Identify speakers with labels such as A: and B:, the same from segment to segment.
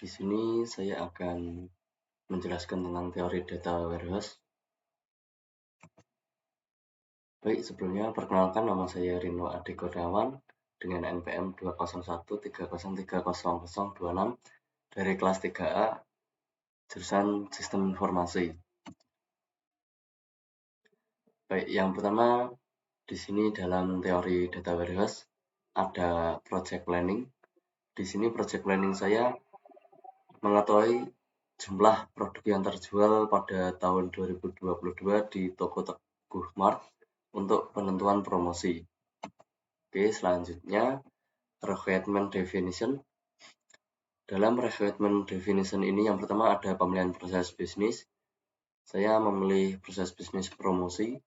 A: Di sini saya akan menjelaskan tentang teori data warehouse. Baik, sebelumnya perkenalkan, nama saya Rino Adi Kurniawan dengan NPM 20130303026 dari kelas 3A jurusan Sistem Informasi. Baik, yang pertama di sini dalam teori data warehouse ada project planning. Di sini project planning saya mengetahui jumlah produk yang terjual pada tahun 2022 di toko Teguh Mart untuk penentuan promosi. Oke, selanjutnya requirement definition. Dalam requirement definition ini yang pertama ada pemilihan proses bisnis. Saya memilih proses bisnis promosi.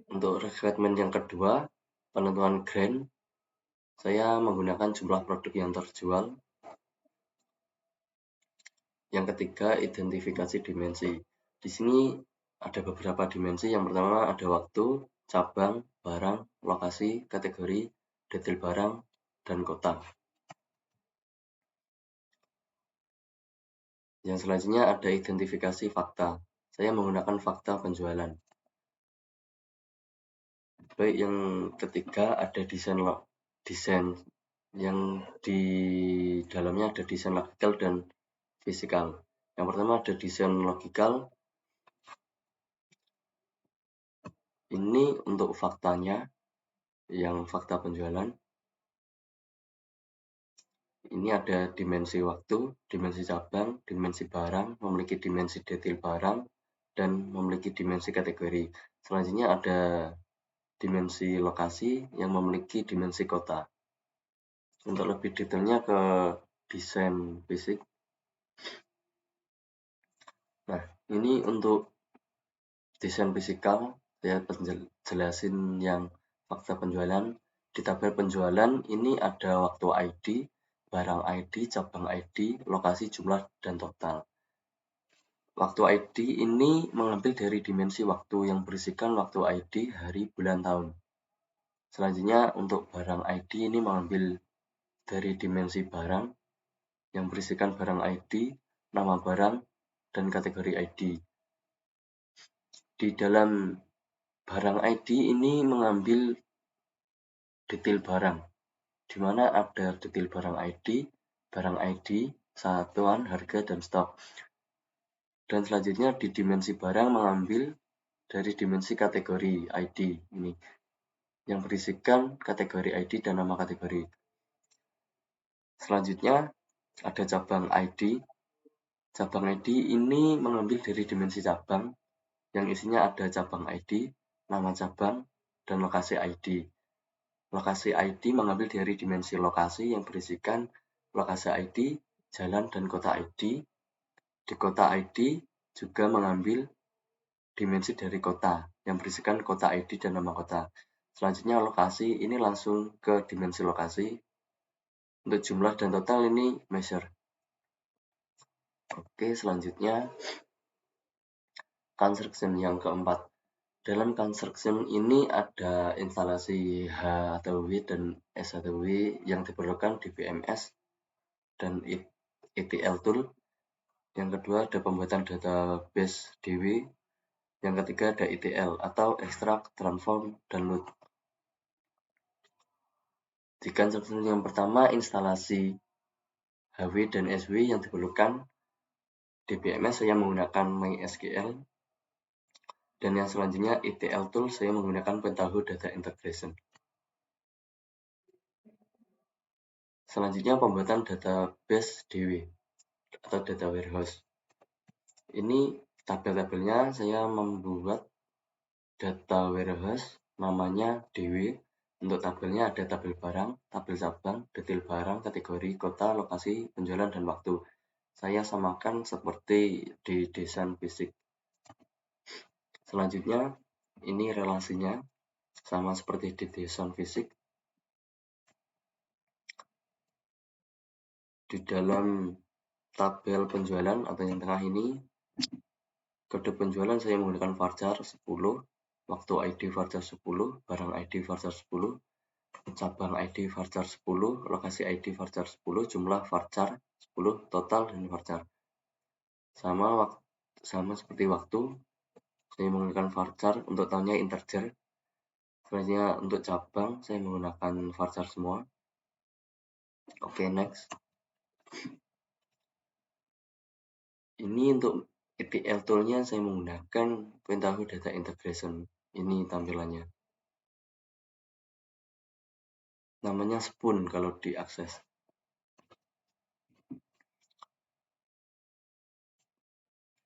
A: Untuk requirement yang kedua, penentuan grant. Saya menggunakan jumlah produk yang terjual. Yang ketiga, identifikasi dimensi. Di sini ada beberapa dimensi. Yang pertama ada waktu, cabang, barang, lokasi, kategori, detail barang, dan kota. Yang selanjutnya ada identifikasi fakta. Saya menggunakan fakta penjualan. Baik, yang ketiga ada desain yang di dalamnya ada desain logikal dan fisikal. Yang pertama ada desain logikal. Ini untuk faktanya, yang fakta penjualan. Ini ada dimensi waktu, dimensi cabang, dimensi barang, memiliki dimensi detail barang, dan memiliki dimensi kategori. Selanjutnya ada dimensi lokasi yang memiliki dimensi kota. Untuk lebih detailnya ke desain fisik. Nah, ini untuk desain fisikal, saya jelasin yang fakta penjualan. Di tabel penjualan ini ada waktu ID, barang ID, cabang ID, lokasi, jumlah, dan total. Waktu ID ini mengambil dari dimensi waktu yang berisikan waktu ID, hari, bulan, tahun. Selanjutnya untuk barang ID ini mengambil dari dimensi barang yang berisikan barang ID, nama barang, dan kategori ID. Di dalam barang ID ini mengambil detail barang, di mana ada detail barang ID, satuan, harga, dan stok. Dan selanjutnya di dimensi barang mengambil dari dimensi kategori ID ini, yang berisikan kategori ID dan nama kategori. Selanjutnya ada cabang ID. Cabang ID ini mengambil dari dimensi cabang, yang isinya ada cabang ID, nama cabang, dan lokasi ID. Lokasi ID mengambil dari dimensi lokasi yang berisikan lokasi ID, jalan, dan kota ID. Di kota ID juga mengambil dimensi dari kota yang berisikan kota ID dan nama kota. Selanjutnya lokasi ini langsung ke dimensi lokasi. Untuk jumlah dan total ini measure. Oke, selanjutnya construction yang keempat. Dalam construction ini ada instalasi H atau W dan S atau W yang diperlukan di BMS dan ETL tool. Yang kedua ada pembuatan database DW. Yang ketiga ada ETL atau extract, transform, dan load. Di construction yang pertama instalasi HW dan SW yang diperlukan di BMS saya menggunakan MySQL. Dan yang selanjutnya ETL tool saya menggunakan Pentaho Data Integration. Selanjutnya pembuatan database DW atau data warehouse. Ini tabel-tabelnya saya membuat data warehouse namanya DW. Untuk tabelnya ada tabel barang, tabel cabang, detail barang, kategori, kota, lokasi, penjualan, dan waktu. Saya samakan seperti di desain fisik. Selanjutnya ini relasinya sama seperti di desain fisik. Di dalam tabel penjualan atau yang tengah ini, kode penjualan saya menggunakan varchar 10, waktu ID varchar 10, barang ID varchar 10, cabang ID varchar 10, lokasi ID varchar 10, jumlah varchar 10, total dan varchar. Sama seperti waktu, saya menggunakan varchar, untuk tahunnya integer. Selanjutnya untuk cabang, saya menggunakan varchar semua. Oke, next. Ini untuk ETL toolnya saya menggunakan Pentaho Data Integration. Ini tampilannya. Namanya Spoon kalau diakses.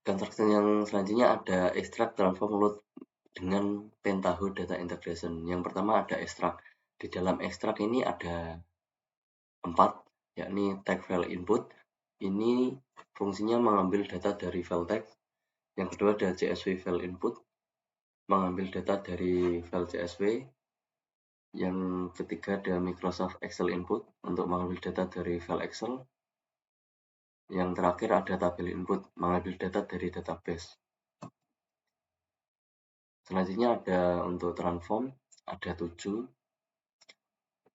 A: Construction yang selanjutnya ada extract, transform, load dengan Pentaho Data Integration. Yang pertama ada extract. Di dalam extract ini ada 4, yakni tag file input. Ini fungsinya mengambil data dari file text. Yang kedua ada CSV file input, mengambil data dari file CSV. Yang ketiga ada Microsoft Excel input, untuk mengambil data dari file Excel. Yang terakhir ada tabel input, mengambil data dari database. Selanjutnya ada untuk transform, ada 7.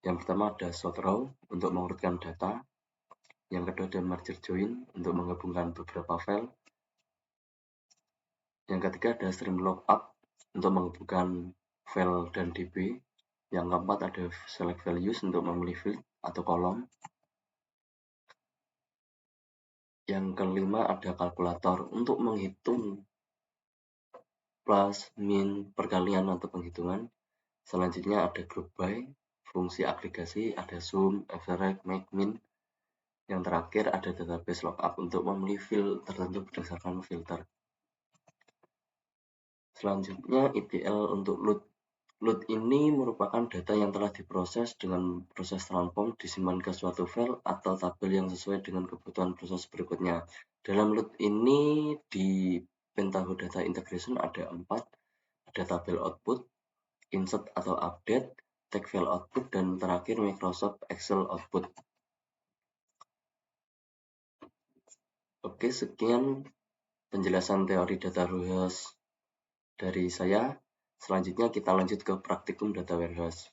A: Yang pertama ada sort row, untuk mengurutkan data. Yang kedua ada merge join, untuk menggabungkan beberapa file. Yang ketiga ada stream lookup, untuk menghubungkan file dan DB. Yang keempat ada select values, untuk memilih field atau kolom. Yang kelima ada kalkulator, untuk menghitung plus, min, perkalian atau penghitungan. Selanjutnya ada group by, fungsi agregasi, ada sum, average, make, min. Yang terakhir ada database lookup, untuk memilih field tertentu berdasarkan filter. Selanjutnya ETL untuk load. Load ini merupakan data yang telah diproses dengan proses transform, disimpan ke suatu file atau tabel yang sesuai dengan kebutuhan proses berikutnya. Dalam load ini di Pentaho Data Integration ada 4, ada tabel output, insert atau update, tag file output, dan terakhir Microsoft Excel output. Oke, sekian penjelasan teori data warehouse dari saya. Selanjutnya kita lanjut ke praktikum data warehouse.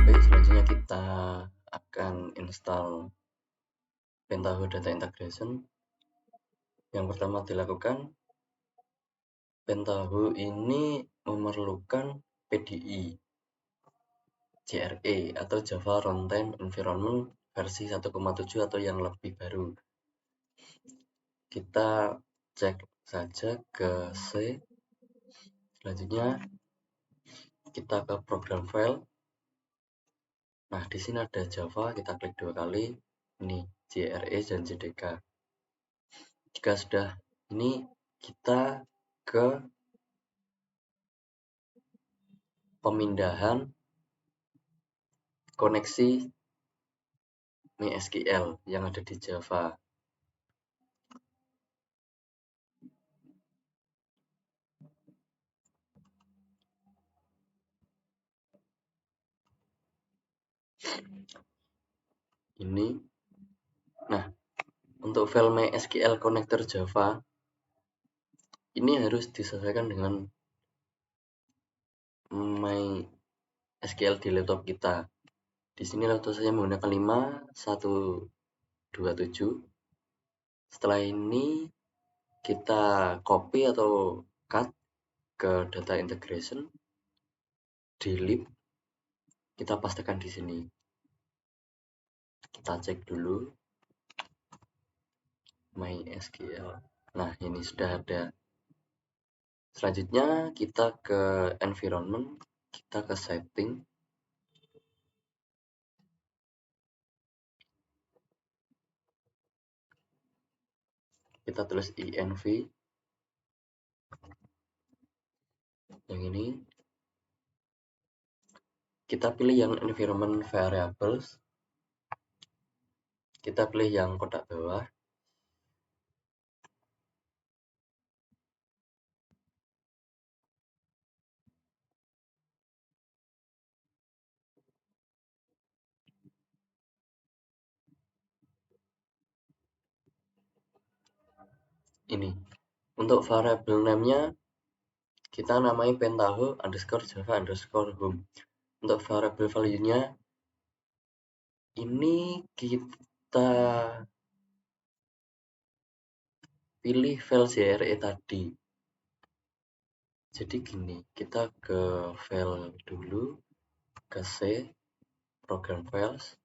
A: Baik, selanjutnya kita akan install Pentaho Data Integration. Yang pertama dilakukan, Pentaho ini memerlukan PDI, JRE atau Java Runtime Environment versi 1,7 atau yang lebih baru. Kita cek saja ke C. Selanjutnya kita ke program file. Nah, di sini ada Java, kita klik 2 kali. Ini JRE dan JDK. Jika sudah ini, kita ke pemindahan koneksi MySQL yang ada di Java. Ini. Nah, untuk file MySQL connector Java ini harus disesuaikan dengan MySQL di laptop kita. Di sini laptop saya menggunakan 5127. Setelah ini kita copy atau cut ke data integration, delete, kita pastikan di sini. Kita cek dulu MySQL. Nah, ini sudah ada. Selanjutnya kita ke environment, kita ke setting. Kita tulis env. Yang ini. Kita pilih yang environment variables. Kita pilih yang kotak bawah. ini. Untuk variable name-nya kita namai pentaho underscore java underscore home. Untuk variable value-nya ini kita pilih file JRE tadi. Jadi gini, kita ke file dulu, ke C, program files,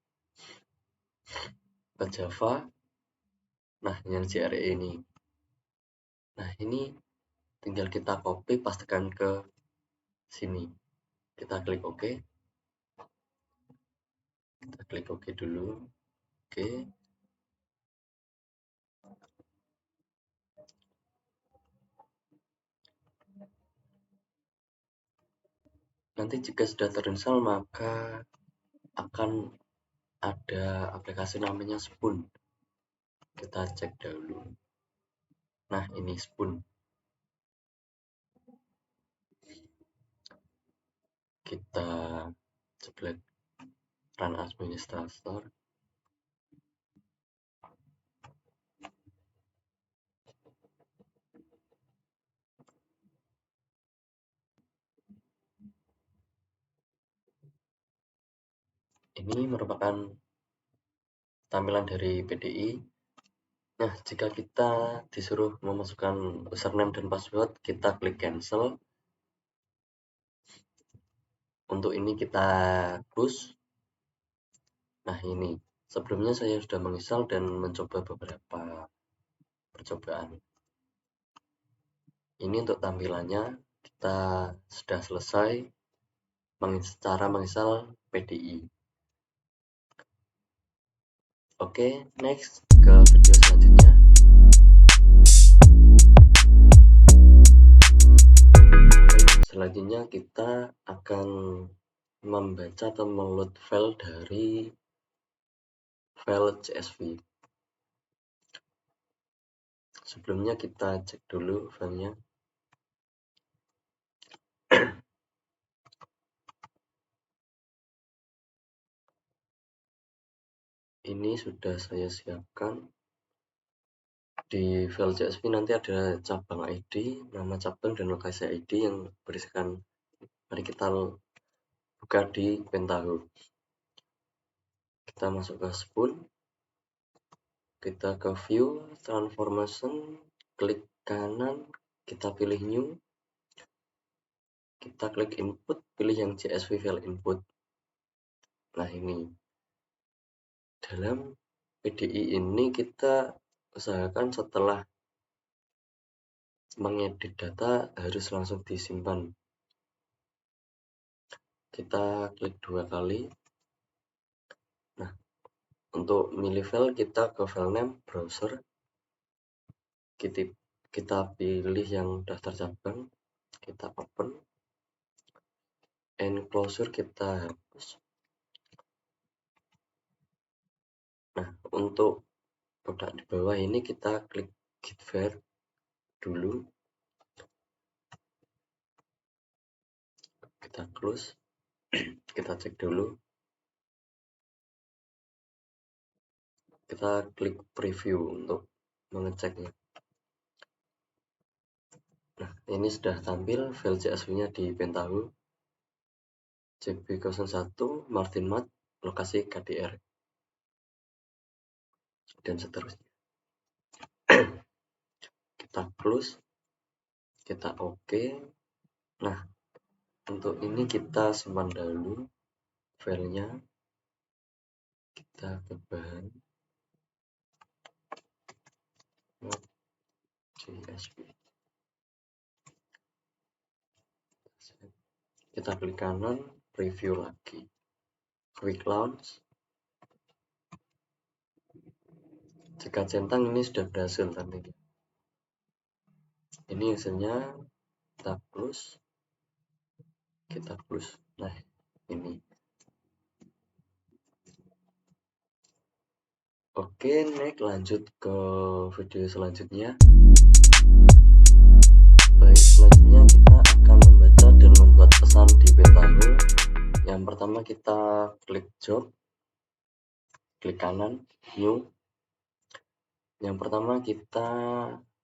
A: ke Java. Nah, yang JRE ini. Nah, ini tinggal kita copy, pastekan ke sini. Kita klik OK. Kita klik OK dulu. Oke. Nanti jika sudah terinstall, maka akan ada aplikasi namanya Spoon. Kita cek dulu. Nah, ini Spoon. Kita coba run administrator. Ini merupakan tampilan dari PDI. Nah, jika kita disuruh memasukkan username dan password, kita klik cancel. Untuk ini kita close. Nah, ini sebelumnya saya sudah menginstal dan mencoba beberapa percobaan. Ini untuk tampilannya, kita sudah selesai cara menginstal PDI. Oke, next ke video selanjutnya. Selanjutnya kita akan membaca atau meload file dari file CSV. Sebelumnya kita cek dulu filenya. Ini sudah saya siapkan. Di file CSV nanti ada cabang ID, nama cabang dan lokasi ID yang berisikan. Mari kita buka di Pentaho. Kita masuk ke Spoon. Kita ke View, Transformation, klik kanan, kita pilih New. Kita klik Input, pilih yang CSV file input. Nah, ini. Dalam PDI ini kita usahakan setelah mengedit data harus langsung disimpan. Kita klik 2 kali. Nah, untuk milih file kita ke file name browser. Kita pilih yang daftar cabang, kita open. Enclosure kita hapus. Nah, untuk kotak di bawah ini kita klik git var dulu. Kita close. Kita cek dulu. Kita klik preview untuk mengeceknya. Nah, ini sudah tampil file CSV-nya di Pentaho. JB01 Martin Mat, lokasi KDR. Dan seterusnya. Kita close. Kita OK. Nah, untuk ini kita simpan dulu filenya. Kita ke bahan CSV. Kita klik kanan, preview lagi. Quick launch. Jika centang ini sudah berhasil tadi. Ini hasilnya. Kita close. Kita close. Nah, ini. Oke, next lanjut ke video selanjutnya. Baik, selanjutnya kita akan membaca dan membuat pesan di Pentaho. Yang pertama kita klik job, klik kanan, new. Yang pertama kita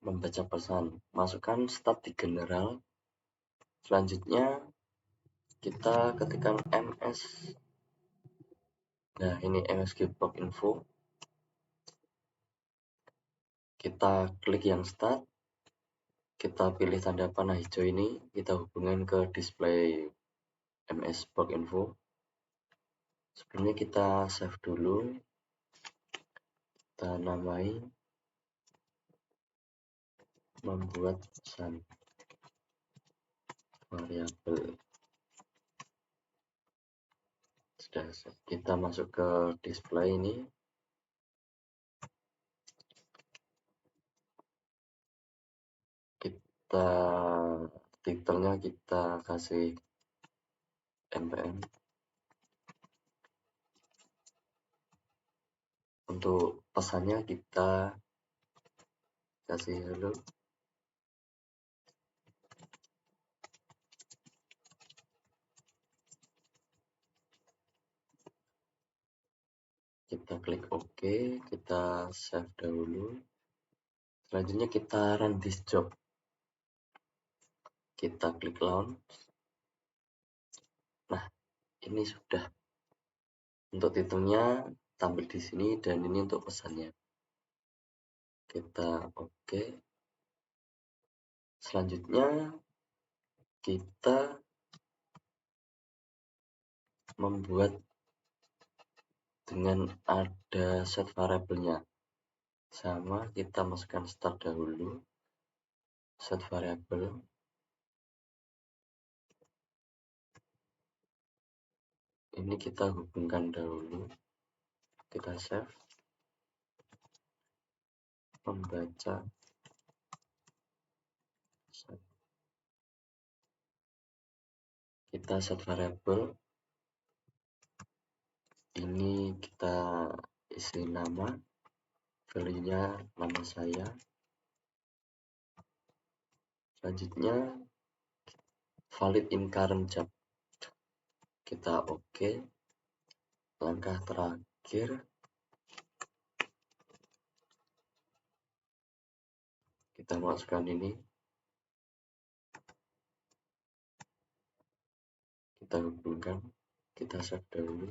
A: membaca pesan, masukkan stat di general. Selanjutnya kita ketikkan ms. Nah, ini msg blog info. Kita klik yang stat, kita pilih tanda panah hijau ini, kita hubungkan ke display ms blog info. Sebelumnya kita save dulu, kita namai membuat pesan variabel. Sudah, kita masuk ke display ini, kita titelnya kita kasih npm. Untuk pesannya kita kasih hello. Kita klik OK, kita save dahulu. Selanjutnya kita run this job. Kita klik launch. Nah, ini sudah. Untuk titelnya tampil di sini dan ini untuk pesannya. Kita OK. Selanjutnya kita membuat dengan ada set variabelnya. Sama, kita masukkan start dahulu. Set variabel. Ini kita hubungkan dahulu. Kita save. Membaca. Kita set variabel. Ini kita isi nama, value-nya nama saya. Selanjutnya valid in current job. Kita OK. Langkah terakhir kita masukkan ini, kita hubungkan, kita save dahulu,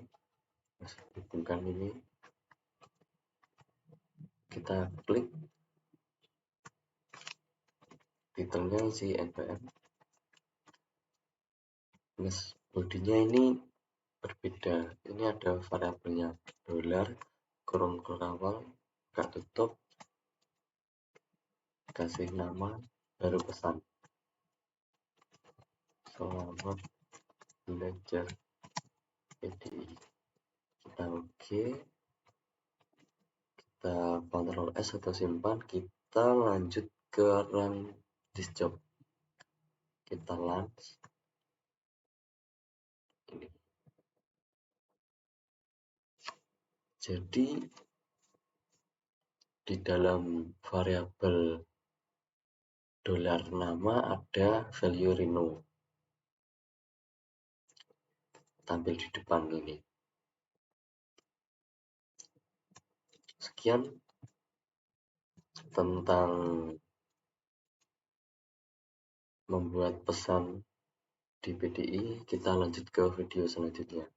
A: hubungkan ini, kita klik, titelnya isi npm. Bodinya ini berbeda, ini ada variabelnya dolar, kurung awal, buka tutup, kasih nama, baru pesan. Selamat belajar PDI. Kita OK, kita Ctrl S atau simpan, kita lanjut ke run this job. Kita launch ini. Jadi di dalam variabel dolar nama ada value Reno tampil di depan ini. Sekian tentang membuat pesan di PDI. Kita lanjut ke video selanjutnya.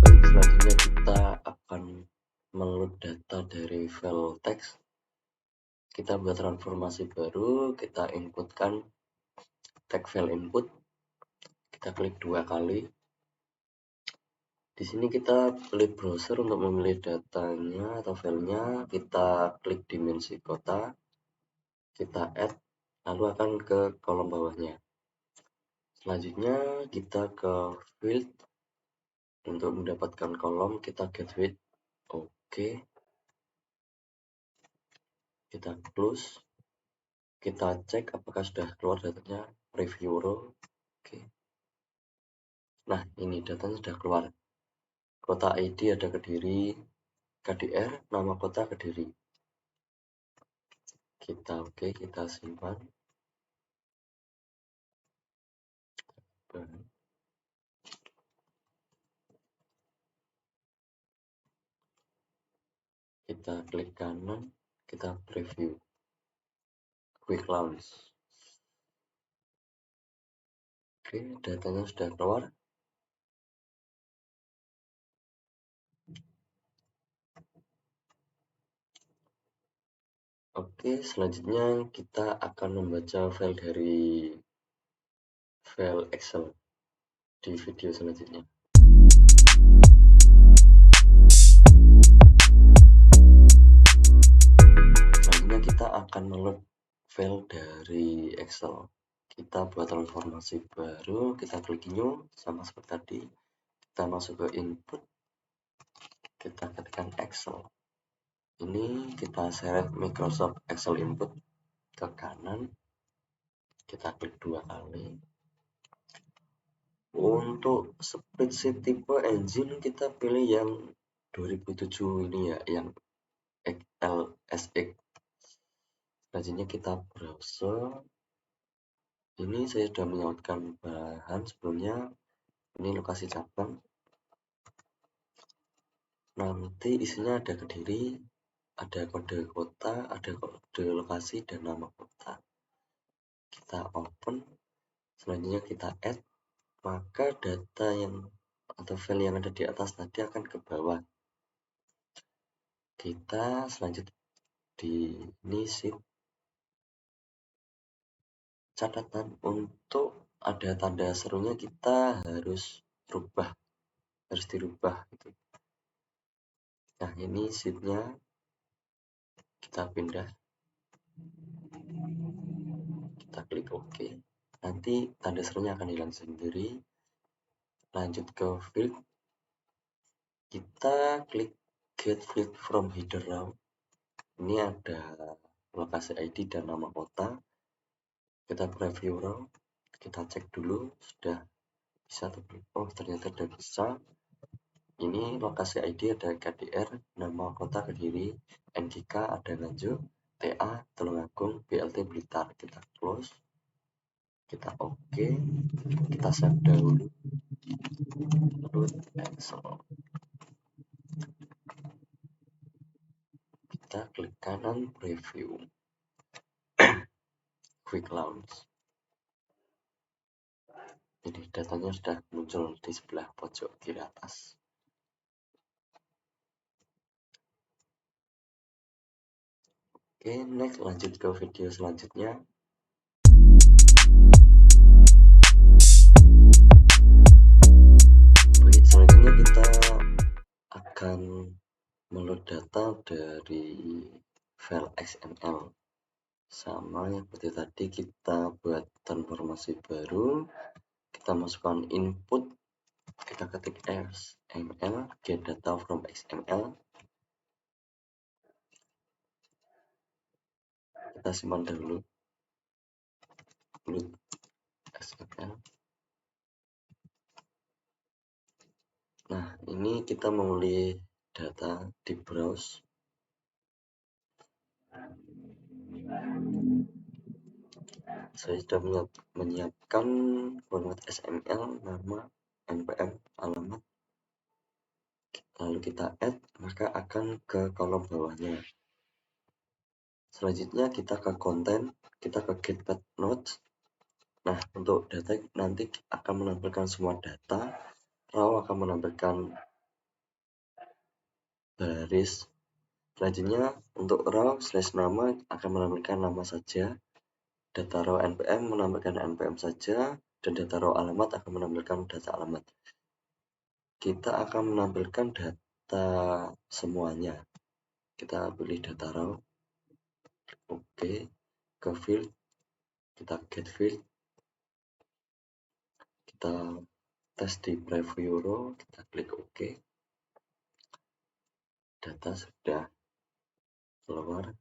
A: Baik, selanjutnya kita akan meload data dari file teks. Kita buat transformasi baru, kita inputkan tag file input. Kita klik 2 kali. Di sini kita pilih browser untuk memilih datanya atau filenya. Kita klik dimensi kota, kita add, lalu akan ke kolom bawahnya. Selanjutnya kita ke field. Untuk mendapatkan kolom kita get width. Oke. Kita close. Kita cek apakah sudah keluar datanya. Preview row. Oke. Nah, ini datanya sudah keluar. Kota ID ada Kediri, KDR, nama kota Kediri. Kita OK, kita simpan. kita klik kanan, kita preview quick launch. Oke, datanya sudah keluar. Oke, selanjutnya kita akan membaca file dari file Excel di video selanjutnya. Selanjutnya kita akan meload file dari Excel. Kita buat transformasi baru, kita klik new, sama seperti tadi. Kita masuk ke input, kita ketikkan Excel. Ini kita seret Microsoft Excel input ke kanan, kita klik 2 kali. Untuk spreadsheet tipe engine kita pilih yang 2007 ini ya, yang XLSX. Selanjutnya kita browser. Ini saya sudah menyautkan bahan sebelumnya. Ini lokasi cabang. Nanti isinya ada Kediri, ada kode kota, ada kode lokasi, dan nama kota. Kita open. Selanjutnya kita add. Maka data yang atau file yang ada di atas tadi akan ke bawah. Kita selanjutnya di ini sheet. Catatan untuk ada tanda serunya kita harus dirubah gitu. Nah, ini sheetnya kita pindah, kita klik OK. Nanti tanda serunya akan hilang sendiri. Lanjut ke field, kita klik get field from header row. Ini ada lokasi ID dan nama kota. Kita preview row, kita cek dulu sudah bisa atau belum. Oh, ternyata sudah bisa. Ini lokasi ID ada KDR, nama kota Kediri, NGK ada Nganjuk, TA Tulungagung, BLT Blitar. Kita close, kita OK, kita save dahulu. Load Excel. Kita klik kanan preview quick launch. Jadi datanya sudah muncul di sebelah pojok kiri atas. Oke, next lanjut ke video selanjutnya. Baik, selanjutnya kita akan meload data dari file XML. Sama seperti tadi, kita buat transformasi baru. Kita masukkan input, kita ketik XML, get data from XML. Kita simpan dahulu. Load XML. Nah, ini kita memilih data di browse. Saya sudah menyiapkan format XML, nama, npm, alamat. Lalu kita add, maka akan ke kolom bawahnya. Selanjutnya kita ke konten, kita ke get path nodes. Nah, untuk data nanti akan menampilkan semua data. Row akan menampilkan baris. Selanjutnya untuk row /nama akan menampilkan nama saja. Data row npm menampilkan npm saja, dan data row alamat akan menampilkan data alamat. Kita akan menampilkan data semuanya. Kita pilih data row, oke, ke field, kita get field, kita tes di preview row, kita klik oke. Data sudah keluar,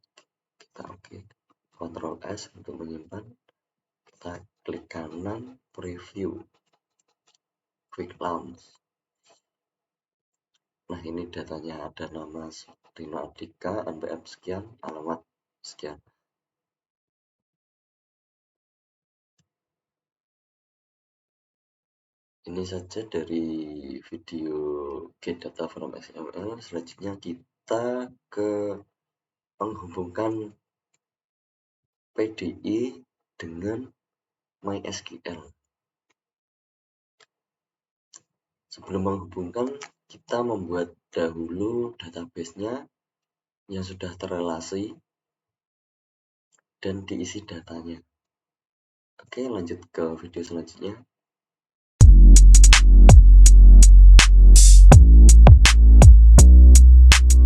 A: kita oke. Ctrl S untuk menyimpan. Kita klik kanan preview quick launch. Nah, ini datanya ada nama Rino Adika, npm sekian, alamat sekian. Ini saja dari video get data from XML. Selanjutnya kita kita ke menghubungkan PDI dengan MySQL. Sebelum menghubungkan, kita membuat dahulu database-nya yang sudah terrelasi dan diisi datanya. Oke, lanjut ke video selanjutnya.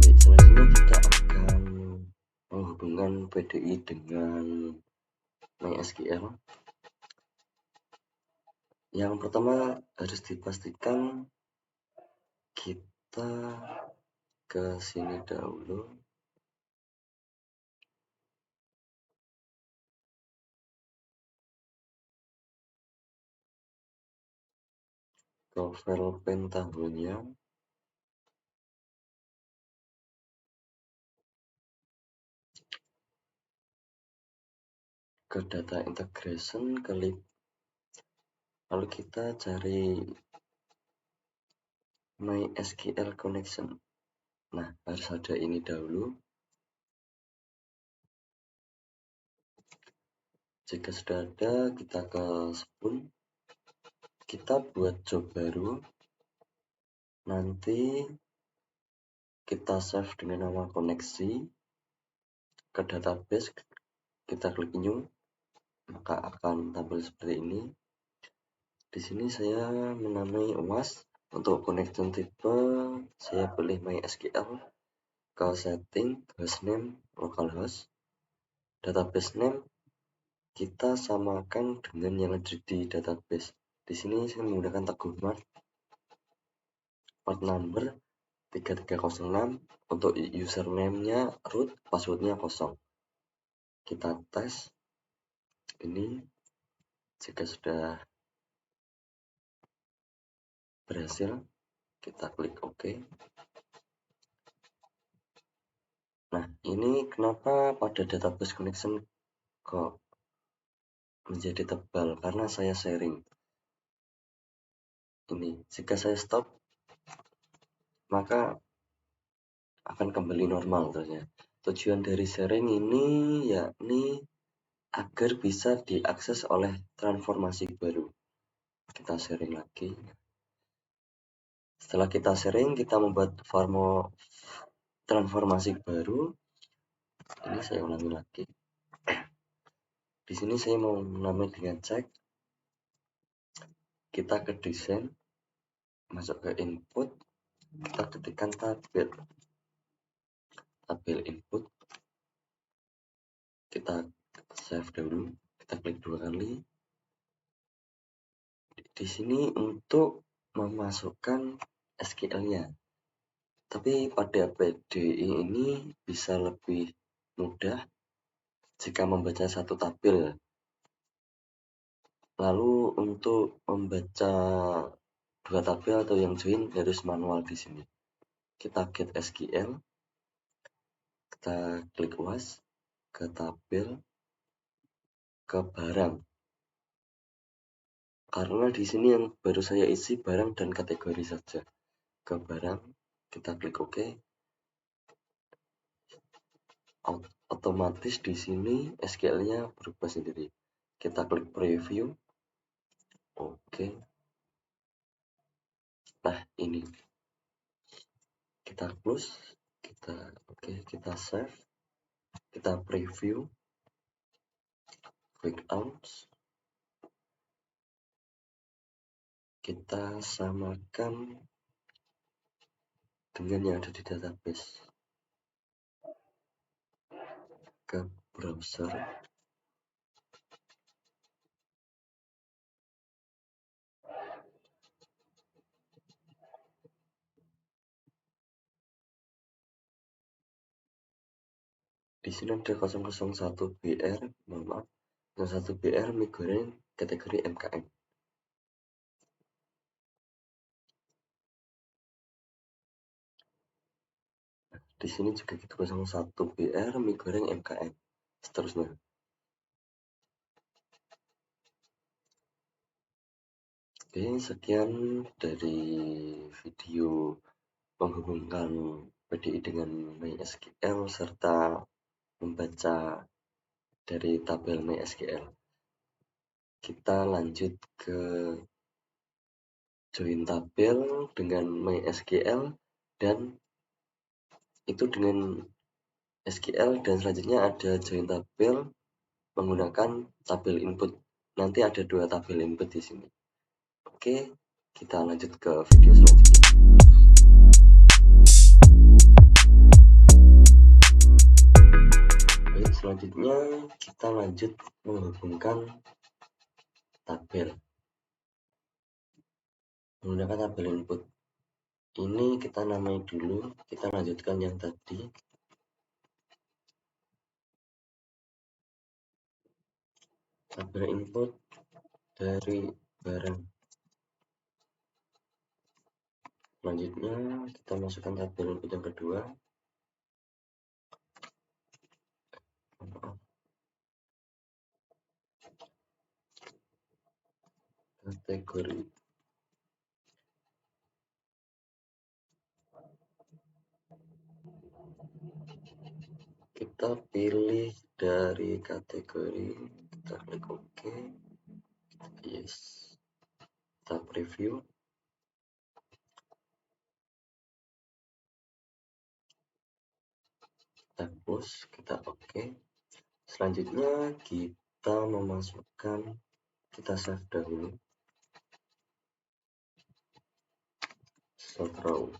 A: Baik, selanjutnya kita akan menghubungkan PDI dengan MySQL. Yang pertama harus dipastikan kita ke sini dahulu. Ke file Pentagonnya. Ke data integration, klik. Lalu kita cari MySQL connection. Nah, harus ada ini dahulu. Jika sudah ada, kita ke spoon. Kita buat job baru. Nanti kita save dengan nama koneksi ke database. Kita klik new, maka akan tampil seperti ini. Di sini saya menamai UAS. Untuk connection tipe, saya pilih MySQL. Ke setting, hostname, localhost. Database name kita samakan dengan yang ada di database. Di sini saya menggunakan Teguh Mart. Part number 3306. Untuk username-nya root, password-nya kosong. Kita tes ini. Jika sudah berhasil, kita klik OK. Nah, ini kenapa pada database connection kok menjadi tebal, karena saya sharing. Ini, jika saya stop, maka akan kembali normal terusnya. Tujuan dari sharing ini yakni agar bisa diakses oleh transformasi baru. Kita sharing lagi. Setelah kita sharing, kita membuat transformasi baru. Ini saya ulangi lagi. Di sini saya mau menamai dengan cek. Kita ke desain, masuk ke input, kita ketikkan tabel input. Kita save dulu, kita klik 2 kali. Di sini untuk memasukkan SQL-nya. Tapi pada PDI ini bisa lebih mudah jika membaca satu tabel. Lalu untuk membaca 2 tabel atau yang join harus manual di sini. Kita get SQL, kita klik UAS, ke tabel, ke barang. Karena di sini yang baru saya isi barang dan kategori saja. Ke barang, kita klik OK. Otomatis di sini SQL-nya berubah sendiri. Kita klik preview. Oke. Nah, ini. Kita close, kita save. Kita preview. Quick out. Kita samakan dengan yang ada di database. Ke browser. Di sini ada 001 BR, mohon maaf. 01 BR mie goreng kategori MKM. Di sini juga gitu 01 BR mie goreng MKM. Seterusnya. Oke, sekian dari video menghubungkan PDI dengan MySQL serta membaca dari tabel MySQL. Kita lanjut ke join tabel dengan MySQL dan itu dengan SQL, dan selanjutnya ada join tabel menggunakan tabel input. Nanti ada 2 tabel input di sini. Oke, kita lanjut ke video selanjutnya. Baik, selanjutnya kita lanjut menghubungkan tabel menggunakan tabel input. Ini kita namai dulu, kita lanjutkan yang tadi. Tabel input dari barang. Selanjutnya kita masukkan tabel input yang kedua. Kategori. Kita pilih dari kategori, kita klik OK, yes, kita preview. Kita push, kita OK. Selanjutnya kita memasukkan, kita save dahulu sort row.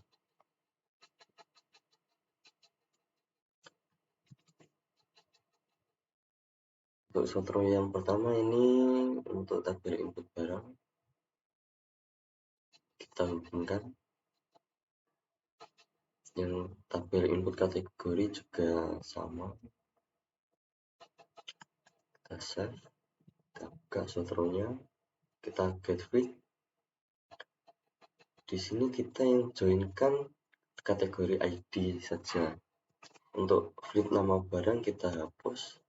A: Untuk sort row yang pertama ini untuk tabel input barang, kita hubungkan. Yang tabel input kategori juga sama, kita save, kita buka sort row-nya, kita get fit. Di sini kita yang joinkan kategori ID saja. Untuk flip nama barang kita hapus,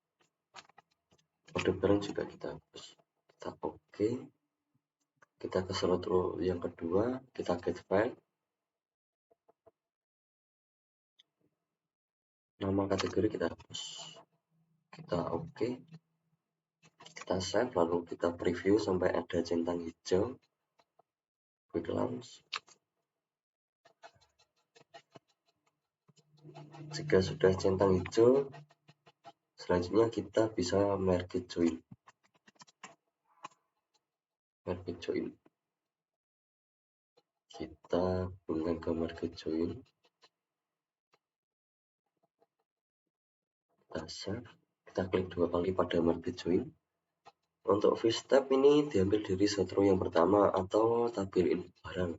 A: kode barang juga kita hapus. Kita OK, kita ke sort row yang kedua, kita get file, nama kategori kita hapus, kita OK, kita save, lalu kita preview sampai ada centang hijau, quick launch. Jika sudah centang hijau, selanjutnya kita bisa market join. Kita hubungkan ke market join, kita save, kita klik 2 kali pada market join. Untuk first step ini diambil dari sort row yang pertama atau tabel input barang.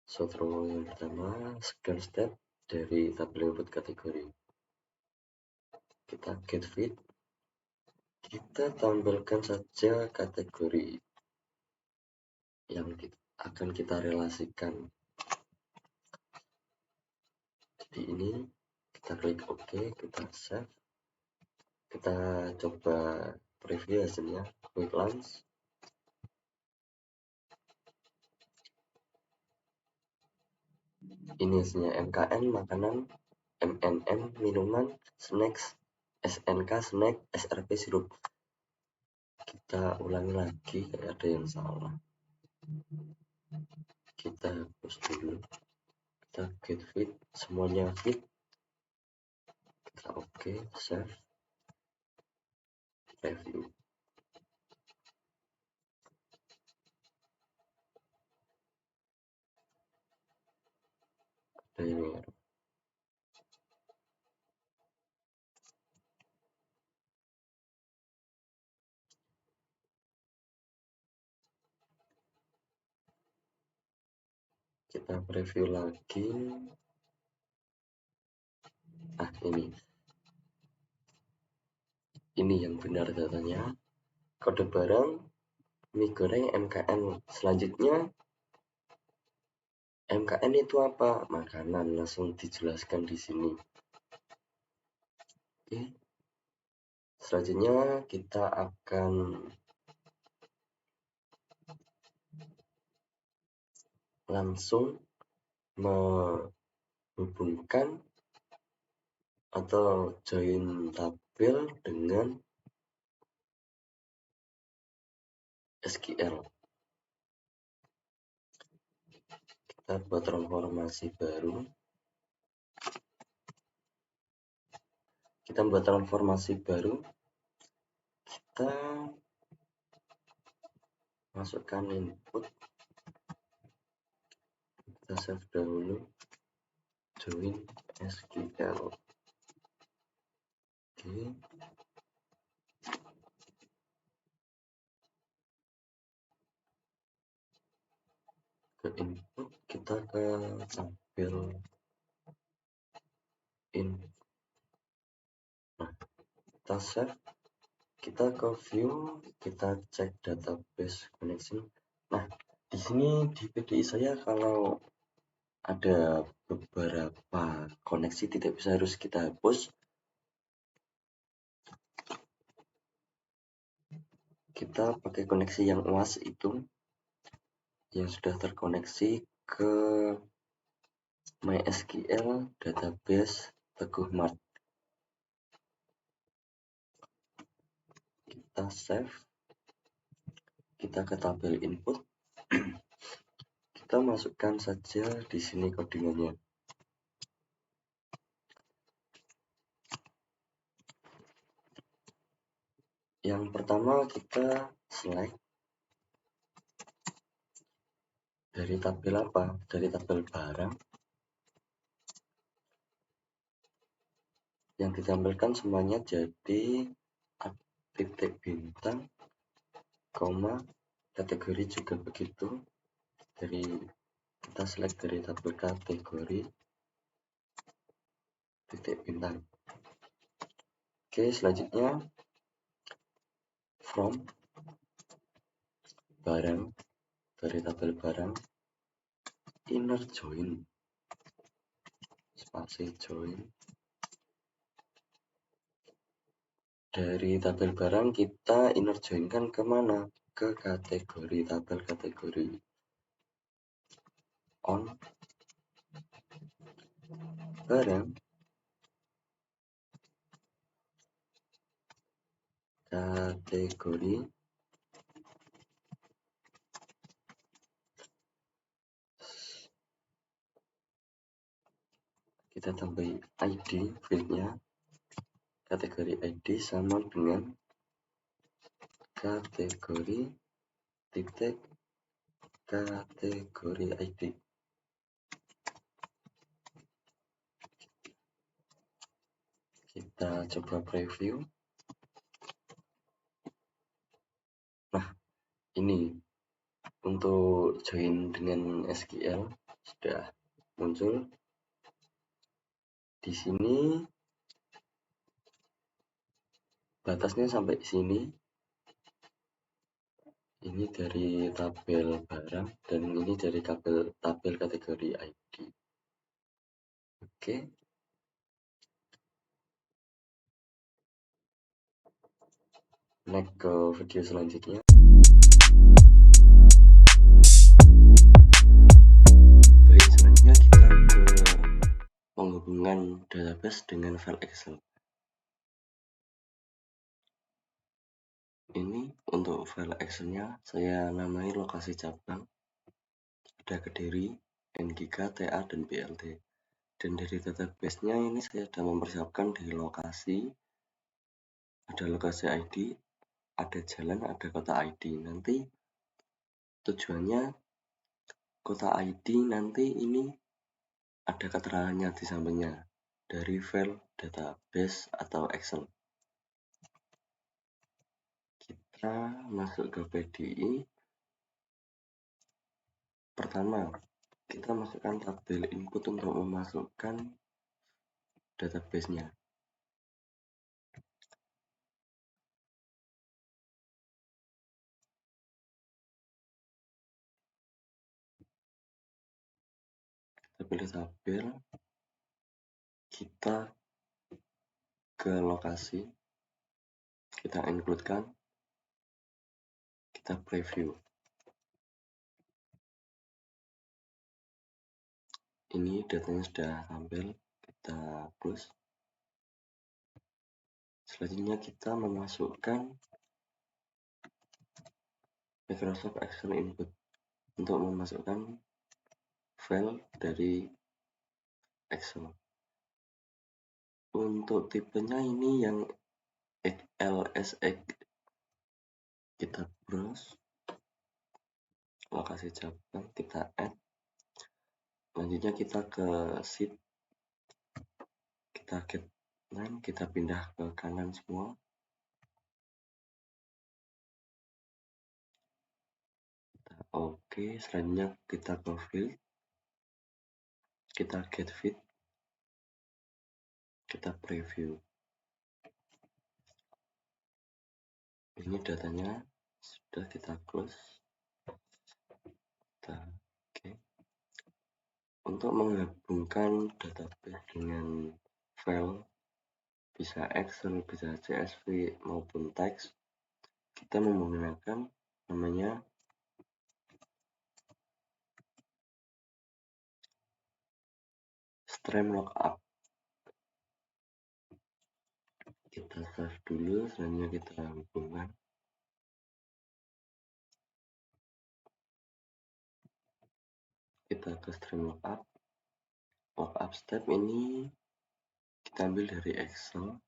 A: Sort row yang pertama, second step dari tabel input kategori. Kita get fit, kita tampilkan saja kategori yang akan kita relasikan. Jadi ini kita klik OK, kita save, kita coba preview hasilnya, quick launch. Ini hasilnya MKN makanan, MNM minuman, snacks, SNK snack, SRP sirup. Kita ulangi lagi, kayak ada yang salah. Kita hapus dulu, kita get fit, semuanya fit, kita OK, save, review. Ini kita preview lagi. Ini yang benar datanya. Kode barang mie goreng MKN. Selanjutnya MKN itu apa? Makanan, langsung dijelaskan di sini. Oke. Selanjutnya kita akan langsung hubungkan atau join tabel dengan SQL. Kita buat transformasi baru. Kita masukkan input, kita save dahulu, join SQL. Oke. Ke input, kita ke tabel input. Nah, kita save, kita ke view, kita cek database connection. Nah, di sini di PDI saya kalau ada beberapa koneksi tidak bisa, harus kita hapus. Kita pakai koneksi yang UAS itu, yang sudah terkoneksi ke MySQL database Teguh Mart. Kita save, kita ke tabel input, kita masukkan saja di sini codingannya. Yang pertama kita select dari tabel apa? Dari tabel barang. Yang ditampilkan semuanya jadi titik bintang, koma, kategori juga begitu. Kita select dari tabel kategori, titik bintang. Oke, selanjutnya from barang, dari tabel barang, inner join, spasi join. Dari tabel barang kita inner join-kan kemana? Ke kategori, tabel kategori. On barang, kategori, kita tambahi ID fieldnya, kategori ID sama dengan kategori titik kategori ID. Kita coba preview. Nah, ini untuk join dengan SQL sudah muncul. Di sini batasnya sampai sini. Ini dari tabel barang dan ini dari tabel kategori ID. Oke. Next ke video selanjutnya. Baik, selanjutnya kita ke penghubungan database dengan file Excel. Ini untuk file Excel-nya saya namai lokasi cabang. Ada Kediri, NGK, TA, dan BLT. Dan dari database-nya ini saya sudah mempersiapkan di lokasi, ada lokasi ID, ada jalan, ada kota ID. Nanti tujuannya kota ID nanti ini ada keterangannya di sampingnya dari file database atau Excel. Kita masuk ke PDI. Pertama, kita masukkan tabel input untuk memasukkan database-nya. Kita pilih tabel, kita ke lokasi, kita include-kan, kita preview. Ini datanya sudah tampil, kita close. Selanjutnya kita memasukkan Microsoft Excel input untuk memasukkan file dari Excel. Untuk tipenya ini yang XLSX, kita browse, lokasi cabang, kita add. Selanjutnya kita ke sheet, kita get line, kita pindah ke kanan semua. Oke, selanjutnya kita ke field, kita get fit, kita preview. Ini datanya sudah, kita close. Oke. Untuk menggabungkan database dengan file, bisa Excel, bisa CSV maupun teks, kita menggunakan namanya stream lookup. Kita save dulu, selanjutnya kita hubungkan. Kita ke stream lookup. Lookup step ini kita ambil dari Excel.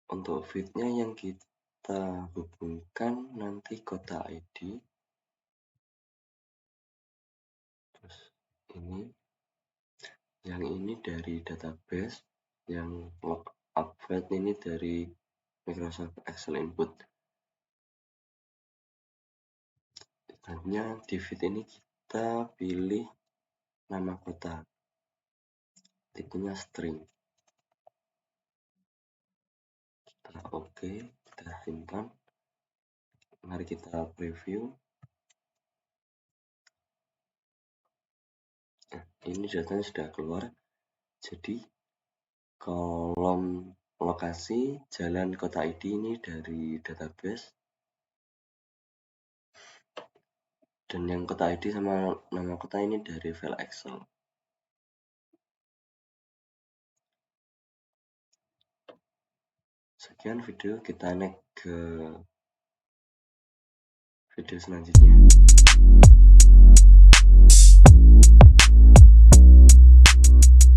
A: Untuk fitnya yang kita hubungkan nanti kota ID. Terus ini, yang ini dari database, yang lookup file ini dari Microsoft Excel input. Selanjutnya di fit ini kita pilih nama kota, tipenya string. Kita oke, kita simpan. Mari kita preview. Nah, ini datanya sudah keluar. Jadi kolom lokasi jalan kota ID ini dari database, dan yang kota ID sama nama kota ini dari file Excel. Sekian video, kita next ke video selanjutnya.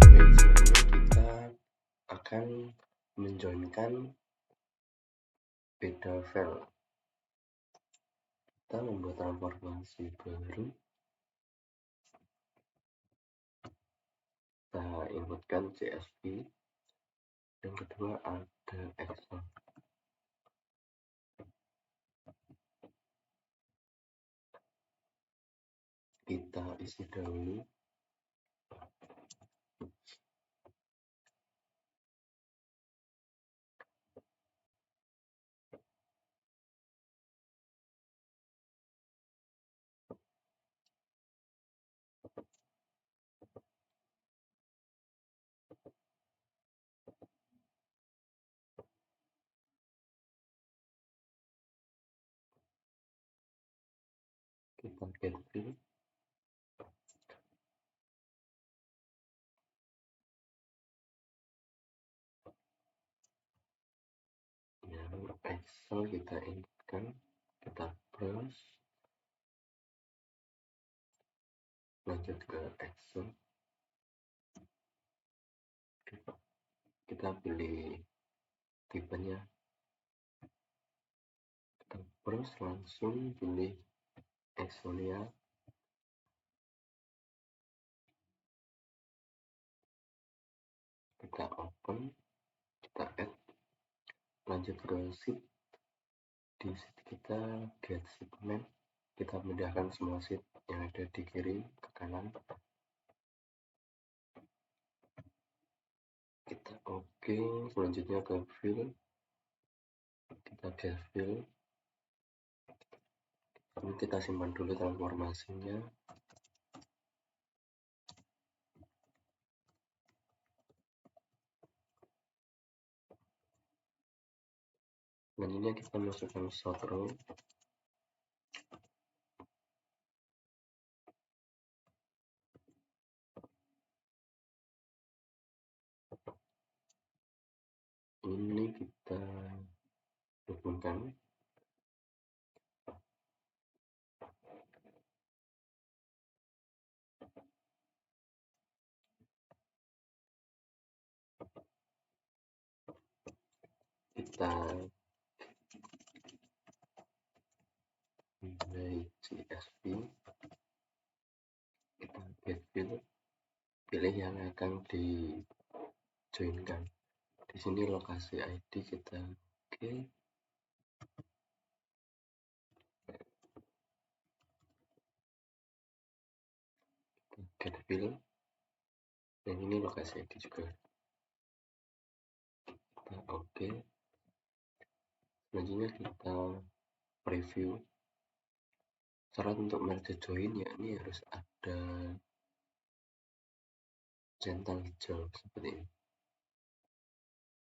A: Selanjutnya kita akan menjoinkan beda file. Kita membuat transformasi baru. Kita inputkan CSV. Yang kedua ada Excel. Kita isi dahulu. Kita get fill. Yang Excel kita inputkan, kita browse, lanjut ke Excel. Kita pilih tipenya, kita browse, langsung pilih Excelia. Kita open, kita add, lanjut ke sheet. Di sheet kita get segment, kita pindahkan semua sheet yang ada di kiri ke kanan. Kita oke, selanjutnya ke fill, kita get fill. Ini kita simpan dulu transformasinya. Selanjutnya kita masukkan sort row. kita hubungkan. Kita nilai CSV, kita get field, pilih yang akan di joinkan. Di sini lokasi ID kita oke. Get field, yang ini lokasi ID juga. Kita oke. Selanjutnya kita preview. Syarat untuk merge join yakni harus ada centang hijau seperti ini.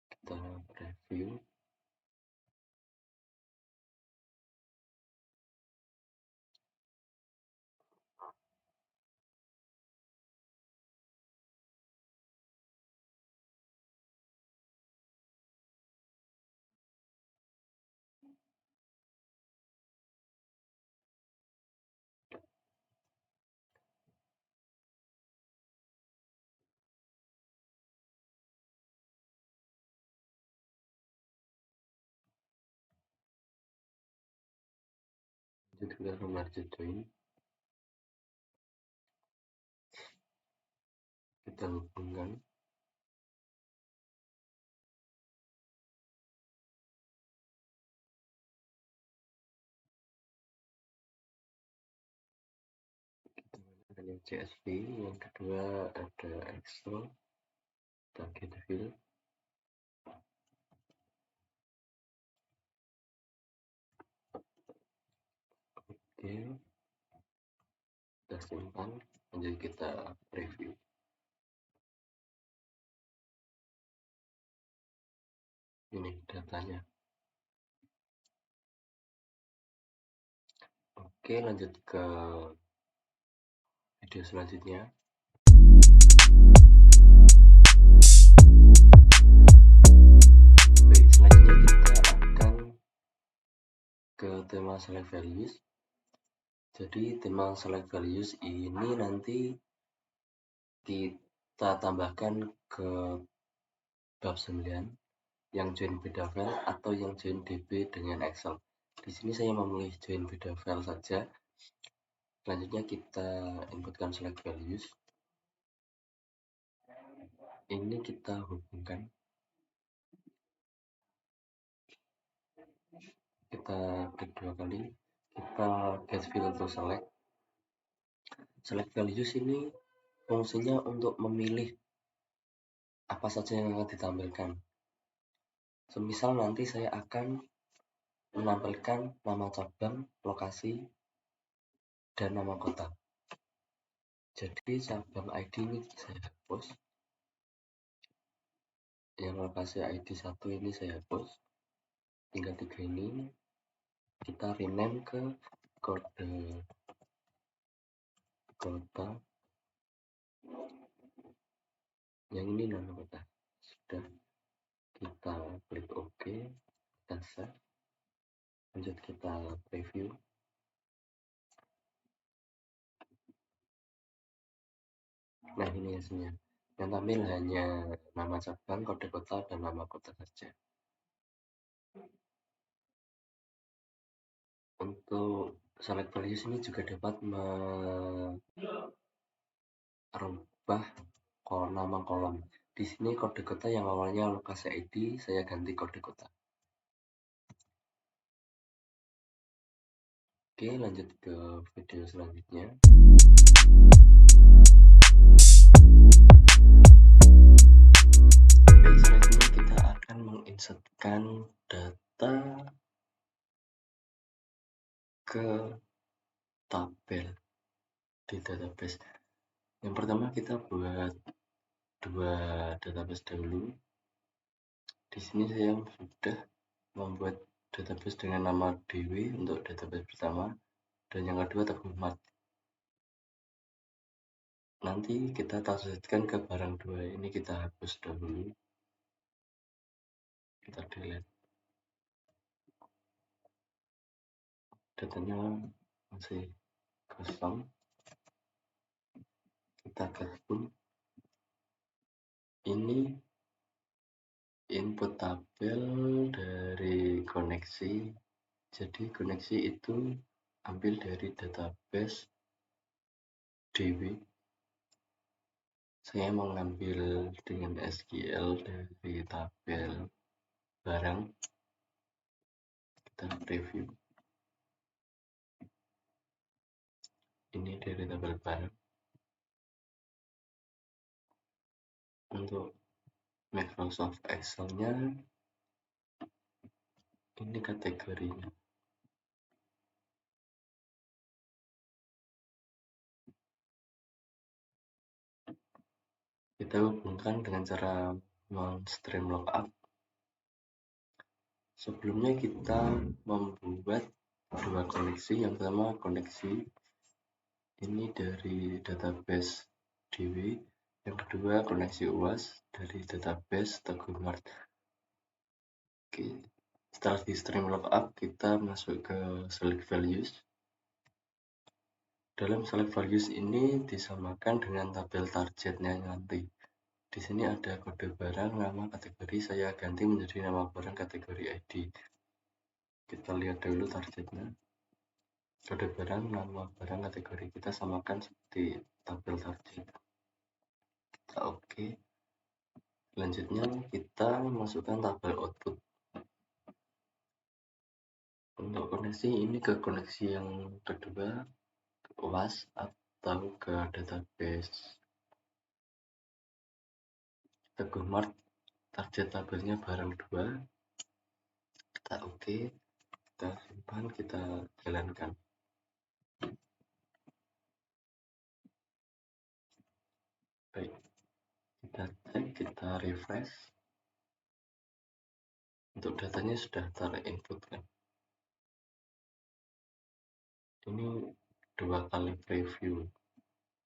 A: Kita preview. Lanjut kita ke merge join. Kita hubungkan. Kita yang CSV, yang kedua ada Excel, target field. Oke, kita simpan. Lanjut kita review. Ini datanya. Oke, lanjut ke video selanjutnya. Baik, selanjutnya kita akan ke tema select values. Jadi tema select values ini nanti kita tambahkan ke bab 9 yang join beda file atau yang join DB dengan Excel. Di sini saya memilih join beda file saja. Selanjutnya kita inputkan select values. Ini kita hubungkan. Kita klik 2 kali. Kita get field to select. Select values ini fungsinya untuk memilih apa saja yang akan ditampilkan. Semisal nanti saya akan menampilkan nama cabang, lokasi, dan nama kota. Jadi cabang ID ini saya hapus. Yang lokasi ID 1 ini saya hapus. Tinggal 3 ini kita rename ke kode kota. Yang ini nama kota. Sudah, kita klik OK, kita save. Lanjut kita preview. Nah, ini hasilnya. Yang tampil hanya nama cabang, kode kota, dan nama kota saja. Untuk select values ini juga dapat merubah nama kolom. Di sini kode kota yang awalnya lokasi ID, saya ganti kode kota. Oke, lanjut ke video selanjutnya. Baik, selanjutnya kita akan menginsertkan data ke tabel di database. Yang pertama kita buat 2 database dahulu. Di sini saya sudah membuat database dengan nama DW untuk database pertama, dan yang kedua terhormat. Nanti kita translate ke barang 2 ini, kita hapus dahulu. kita delete, datanya masih kosong, kita gabung. Ini input tabel dari koneksi, jadi koneksi itu ambil dari database DB. Saya mengambil dengan SQL dari tabel barang, kita review. Ini dari tabel barang. Untuk Microsoft Excel-nya, ini kategorinya. Kita hubungkan dengan cara men-stream lookup. Sebelumnya kita membuat dua koneksi. Yang pertama koneksi ini dari database DW, yang kedua koneksi UAS dari database Teguh Mart. Oke, setelah di stream lookup kita masuk ke select values. Dalam select values ini disamakan dengan tabel targetnya nanti. Di sini ada kode barang, nama, kategori. Saya ganti menjadi nama barang, kategori, ID. Kita lihat dulu targetnya. Kode barang, nama barang, kategori. Kita samakan seperti tabel target. Kita oke. Selanjutnya kita masukkan tabel output. Untuk koneksi ini ke koneksi yang kedua, ke UAS atau ke database Teguh Mart. Target tabelnya barang 2. Kita oke. Kita simpan, kita jalankan. Baik, kita cek, kita refresh. Untuk datanya sudah terinput kan. Ini 2 kali preview,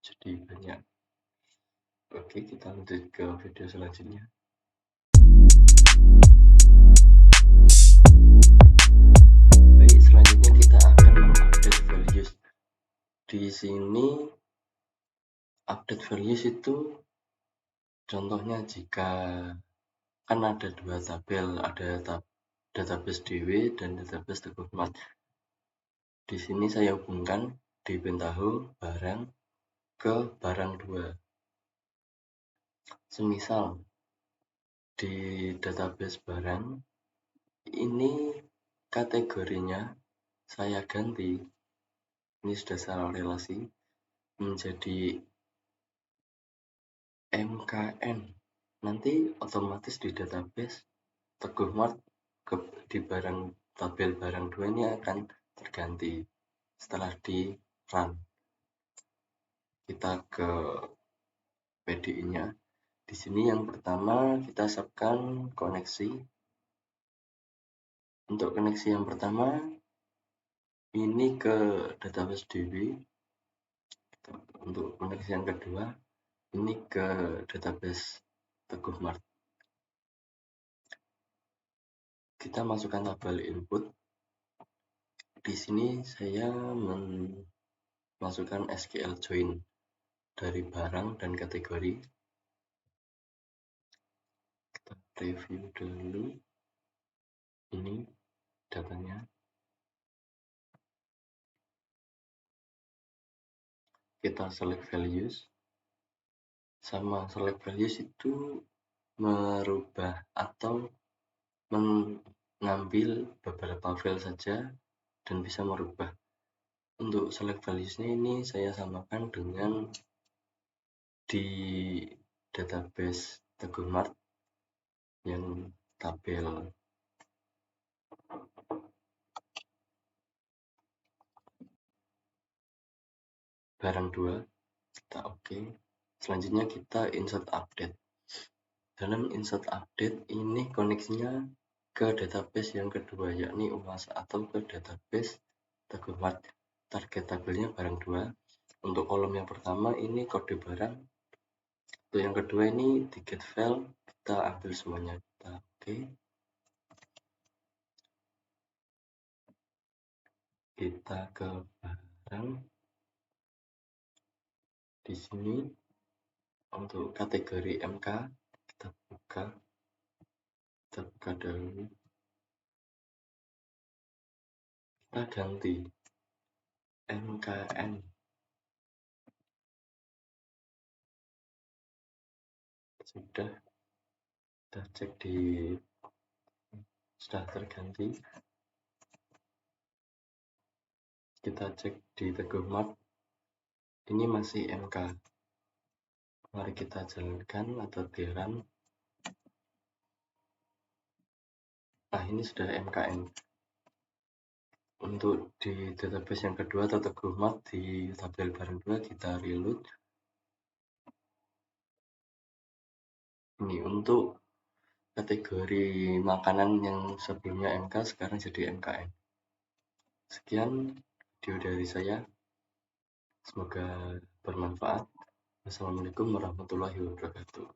A: jadi banyak. Oke, kita lanjut ke video selanjutnya. Baik, selanjutnya kita akan mengupdate values. Di sini update values itu contohnya jika kan ada dua tabel, ada database DW dan database Teguh Mart. Di sini saya hubungkan di Pentaho barang ke barang 2. Semisal di database barang ini kategorinya saya ganti, ini sudah salah relasi, menjadi MKN. Nanti otomatis di database Teguh Mart di barang tabel barang 2 ini akan terganti setelah di run. Kita ke PDI-nya. Di sini yang pertama kita siapkan koneksi. Untuk koneksi yang pertama ini ke database DB. Untuk koneksi yang kedua ini ke database Teguh Mart. Kita masukkan tabel input. Di sini saya masukkan SQL join dari barang dan kategori. Kita review dulu. Ini datanya. Kita select values. Sama select values itu merubah atau mengambil beberapa file saja dan bisa merubah. Untuk select values-nya ini saya samakan dengan di database Teguh Mart yang tabel barang 2. Kita oke. Selanjutnya kita insert update. Dalam insert update ini koneksinya ke database yang kedua, yakni UAS atau ke database Teguh Mart. Target tabelnya barang 2. Untuk kolom yang pertama ini kode barang. Untuk yang kedua ini ticket file, kita ambil semuanya. Kita oke. kita ke barang. Di sini untuk kategori MK kita buka dulu, kita ganti MKN. Sudah kita cek sudah terganti. Kita cek di Teguh Mart, ini masih MK. Mari kita jalankan atau di run. Nah, ini sudah MKN. Untuk di database yang kedua atau Teguh Mart, di tabel barang 2 kita reload. Ini untuk kategori makanan yang sebelumnya MK sekarang jadi MKN. Sekian video dari saya, semoga bermanfaat. Wassalamualaikum warahmatullahi wabarakatuh.